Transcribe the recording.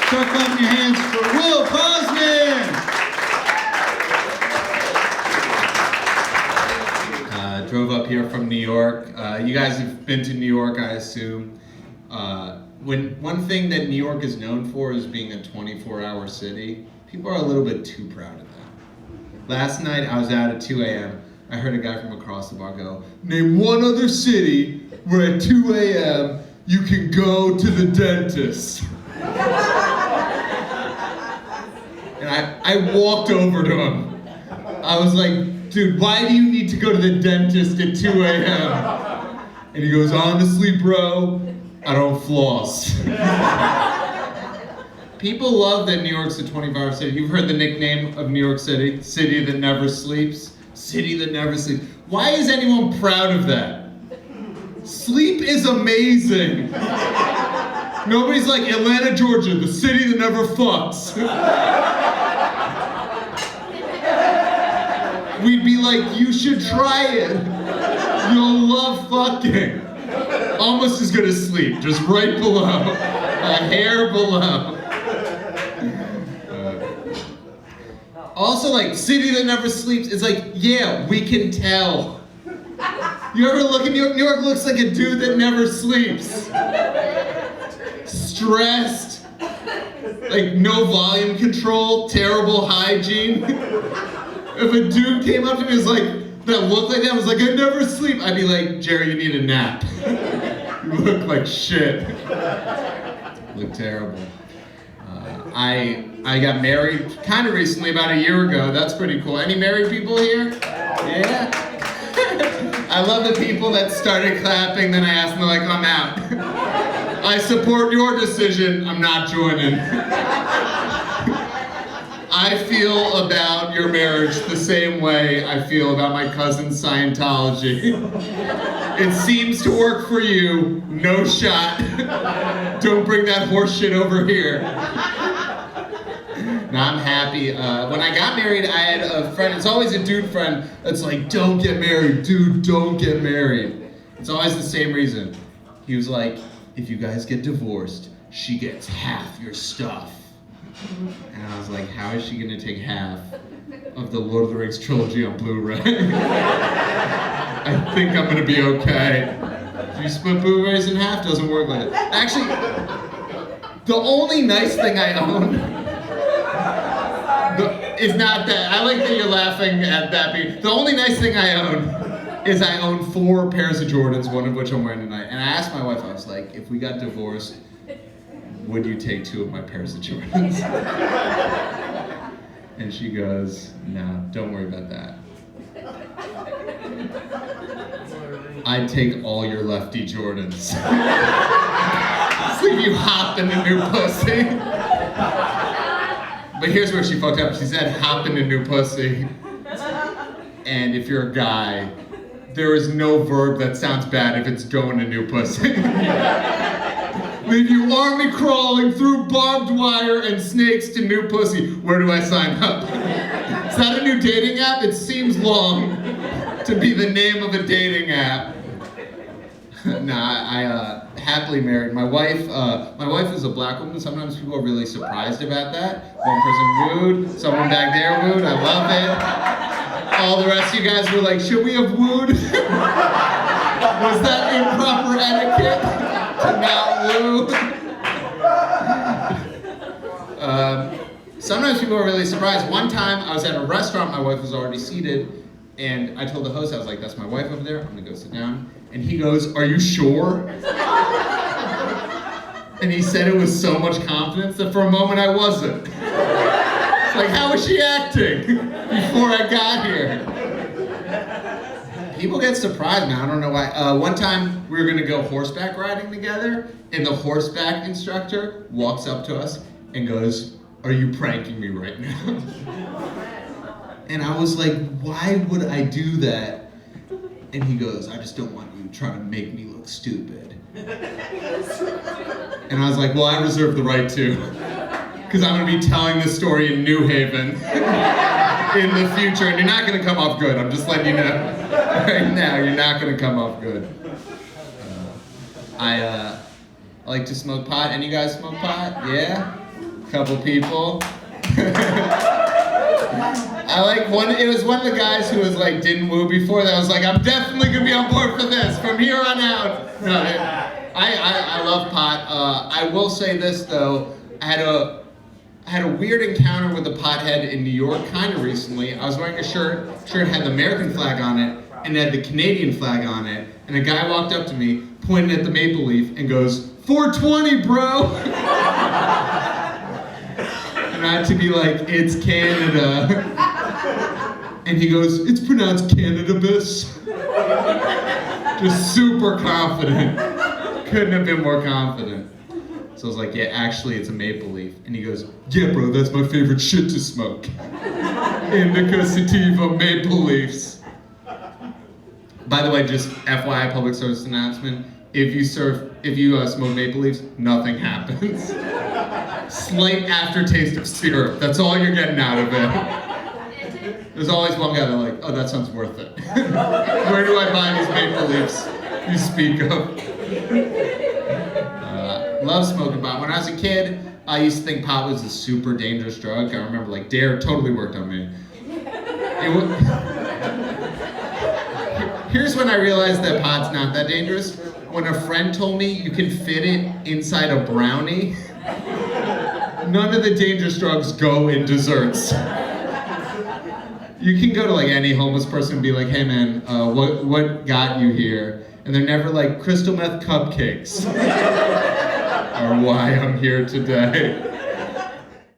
Start clapping your hands for Will Poznan. Drove up here from New York. You guys have been to New York, I assume. One thing that New York is known for is being a 24-hour city. People are a little bit too proud of that. Last night I was out at 2 a.m. I heard a guy from across the bar go, "Name one other city where at 2 a.m. you can go to the dentist." And I walked over to him. I was like, "Dude, why do you need to go to the dentist at 2 a.m.? And he goes, "Honestly, bro, I don't floss." People love that New York's a 24-hour city. You've heard the nickname of New York City, city that never sleeps, city that never sleeps. Why is anyone proud of that? Sleep is amazing. Nobody's like, Atlanta, Georgia, the city that never fucks. We'd be like, you should try it. You'll love fucking. Almost as good as sleep, just right below, a hair below. Also, like, city that never sleeps, it's like, yeah, we can tell. You ever look at New York? New York looks like a dude that never sleeps. Stressed, like no volume control, terrible hygiene. If a dude came up to me and was like, that looked like that, was like, "I never sleep," I'd be like, "Jerry, you need a nap. You look like shit." You look terrible. I got married kind of recently, about a year ago. That's pretty cool. Any married people here? Yeah? I love the people that started clapping, then I asked them, they're like, "I'm out." I support your decision, I'm not joining. I feel about your marriage the same way I feel about my cousin's Scientology. It seems to work for you, no shot. Don't bring that horse shit over here. No, I'm happy. When I got married, I had a friend, it's always a dude friend, that's like, "Don't get married, dude, don't get married." It's always the same reason. He was like, "If you guys get divorced, she gets half your stuff." And I was like, how is she gonna take half of the Lord of the Rings trilogy on Blu-ray? I think I'm gonna be okay. If you split Blu-rays in half, doesn't work like that. Actually, the only nice thing I own is not that. I like that you're laughing at that. The only nice thing I own is I own 4 pairs of Jordans, one of which I'm wearing tonight. And I asked my wife, I was like, if we got divorced, would you take 2 of my pairs of Jordans? And she goes, "No, don't worry about that. I'd take all your lefty Jordans." Leave you hop in the new pussy. But here's where she fucked up. She said hop in a new pussy. And if you're a guy, there is no verb that sounds bad if it's going to new pussy. Leave you army crawling through barbed wire and snakes to new pussy. Where do I sign up? Is that a new dating app? It seems long to be the name of a dating app. I happily married. My wife is a black woman. Sometimes people are really surprised about that. One person wooed, someone back there wooed. I love it. All the rest of you guys were like, "Should we have wooed?" Was that improper etiquette? To not woo. Sometimes people are really surprised. One time I was at a restaurant, my wife was already seated, and I told the host, I was like, "That's my wife over there, I'm gonna go sit down." And he goes, "Are you sure?" And he said it with so much confidence that for a moment I wasn't. It's like, how was she acting before I got here? People get surprised, man. I don't know why. One time we were gonna go horseback riding together, and the horseback instructor walks up to us and goes, "Are you pranking me right now?" And I was like, why would I do that? And he goes, "I just don't want you trying to make me look stupid." And I was like, well, I reserve the right to, because I'm gonna be telling this story in New Haven in the future, and you're not gonna come off good. I'm just letting you know. Right now, you're not gonna come off good. I like to smoke pot. Any guys smoke pot? Yeah? couple people. It was one of the guys who was like, didn't woo before that. I was like, I'm definitely gonna be on board for this from here on out. No, I love pot. I will say this though, I had a weird encounter with a pothead in New York kind of recently. I was wearing a shirt had the American flag on it, and it had the Canadian flag on it, and a guy walked up to me, pointed at the maple leaf, and goes, 420, bro! And I had to be like, it's Canada. And he goes, it's pronounced cannabis. Just super confident. Couldn't have been more confident. So I was like, yeah, actually it's a maple leaf. And he goes, yeah bro, that's my favorite shit to smoke. Indica, sativa, maple leaves. By the way, just FYI, public service announcement, if you smoke maple leaves, nothing happens. Slight aftertaste of syrup, that's all you're getting out of it. There's always one guy that's like, oh, that sounds worth it. Where do I buy these maple leaves you speak of? Love smoking pot. When I was a kid, I used to think pot was a super dangerous drug. I remember like Dare totally worked on me. Here's when I realized that pot's not that dangerous. When a friend told me you can fit it inside a brownie, none of the dangerous drugs go in desserts. You can go to like any homeless person and be like, hey man, what got you here? And they're never like, crystal meth cupcakes. Or why I'm here today.